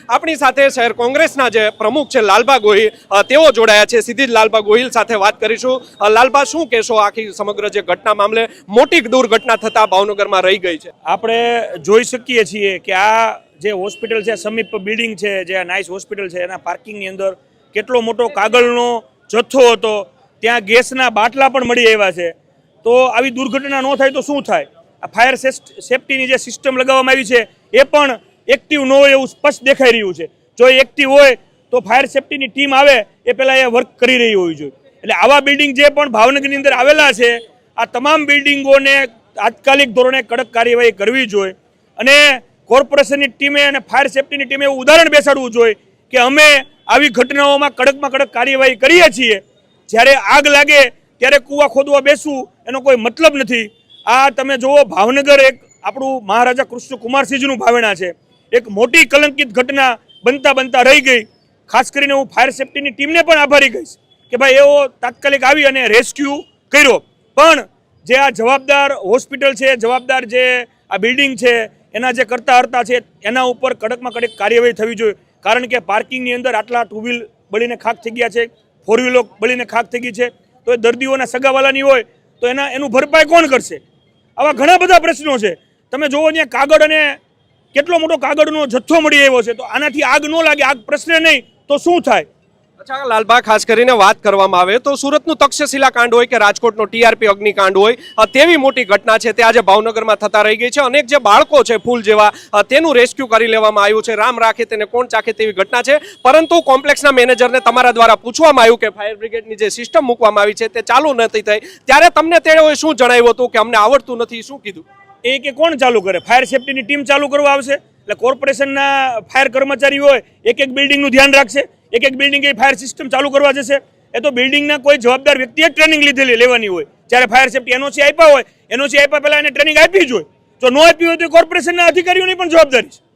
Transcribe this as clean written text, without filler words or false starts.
આપણી સાથે શહેર કોંગ્રેસના જે પ્રમુખ છે લાલબા ગોહિલ તેઓ જોડાયા છે। સીધી જ લાલબા ગોહિલ સાથે વાત કરીશું। લાલબા, શું કહેશો આખી સમગ્ર જે ઘટના મામલે મોટી દુર્ઘટના થતા ભાવનગરમાં રહી ગઈ છે? આપણે જોઈ શકીએ છીએ કે આ જે હોસ્પિટલ છે, સમીપ બિલ્ડિંગ છે, જે નાઇસ હોસ્પિટલ છે, એના પાર્કિંગની અંદર કેટલો મોટો કાગળનો જથ્થો હતો, ત્યાં ગેસના બાટલા પણ મળી આવ્યા છે। તો આવી દુર્ઘટના ન થાય તો શું થાય? આ ફાયર સેફટીની જે સિસ્ટમ લગાવવામાં આવી છે એ પણ એક્ટિવ ન હોય એવું સ્પષ્ટ દેખાઈ રહ્યું છે। જો એક્ટિવ હોય તો ફાયર સેફટીની ટીમ આવે એ પહેલાં એ વર્ક કરી રહી હોવી જોઈએ। એટલે આવા બિલ્ડિંગ જે પણ ભાવનગરની અંદર આવેલા છે, આ તમામ બિલ્ડિંગોને તાત્કાલિક ધોરણે કડક કાર્યવાહી કરવી જોઈએ અને કોર્પોરેશનની ટીમે અને ફાયર સેફટીની ટીમે એવું ઉદાહરણ બેસાડવું જોઈએ કે અમે આવી ઘટનાઓમાં કડકમાં કડક કાર્યવાહી કરીએ છીએ। જ્યારે આગ લાગે ત્યારે કૂવા ખોદવા બેસવું એનો કોઈ મતલબ નથી। આ તમે જુઓ, ભાવનગર એક આપણું મહારાજા કૃષ્ણકુમારસિંહજીનું ભાવેણા છે, એક મોટી કલંકિત ઘટના બનતા રહી ગઈ। ખાસ કરીને હું ફાયર સેફટીની ટીમને પણ આભારી કહીશ કે ભાઈ એઓ તાત્કાલિક આવી અને રેસ્ક્યુ કર્યો। પણ જે આ જવાબદાર હોસ્પિટલ છે, જવાબદાર જે આ બિલ્ડિંગ છે, એના જે કરતા હર્તા છે એના ઉપર કડકમાં કડક કાર્યવાહી થવી જોઈએ। કારણ કે પાર્કિંગની અંદર આટલા ટુ વ્હીલ બળીને ખાખ થઈ ગયા છે, ફોર વ્હીલો બળીને ખાખ થઈ ગઈ છે, તો એ દર્દીઓના સગાવાલાની હોય તો એનું ભરપાઈ કોણ કરશે? આવા ઘણા બધા પ્રશ્નો છે। તમે જુઓ, ત્યાં કાગળ અને કેટલો મોટો કાગળનો જથ્થો મળી આવ્યો છે, તો આનાથી આગ ન લાગે, આગ પ્રસરે નહીં તો શું થાય? અચ્છા લાલબા, ખાસ કરીને વાત કરવામાં આવે તો સુરતનું તક્ષશિલા કાંડ હોય કે રાજકોટનો ટીઆરપી અગ્નિકાંડ હોય, તેવી મોટી ઘટના છે તે આજે ભાવનગરમાં થતા રહી ગઈ છે। અનેક જે બાળકો છે ફૂલ જેવા, તેનું રેસ્ક્યુ કરી લેવામાં આવ્યું છે। રામ રાખે તેને કોણ ચાખે તેવી ઘટના છે। પરંતુ કોમ્પ્લેક્સના મેનેજરને તમારા દ્વારા પૂછવામાં આવ્યું કે ફાયર બ્રિગેડની જે સિસ્ટમ મૂકવામાં આવી છે તે ચાલુ નથી થઈ, ત્યારે તમને તેઓએ શું જણાવ્યું હતું કે અમને આવડતું નથી? શું કીધું? એ કે કોણ ચાલુ કરે? ફાયર સેફટીની ટીમ ચાલુ કરવા આવશે। એટલે કોર્પોરેશનના ફાયર કર્મચારી હોય એક બિલ્ડિંગનું ધ્યાન રાખશે, એક બિલ્ડિંગ એ ફાયર સિસ્ટમ ચાલુ કરવા જશે। એ તો બિલ્ડિંગના કોઈ જવાબદાર વ્યક્તિએ ટ્રેનિંગ લેવાની હોય। જ્યારે ફાયર સેફટી એનઓસી આપ્યા હોય, એનઓસી આપ્યા પહેલાં એને ટ્રેનિંગ આપવી જોઈએ। જો ન આપી હોય તો કોર્પોરેશનના અધિકારીઓની પણ જવાબદારી છે।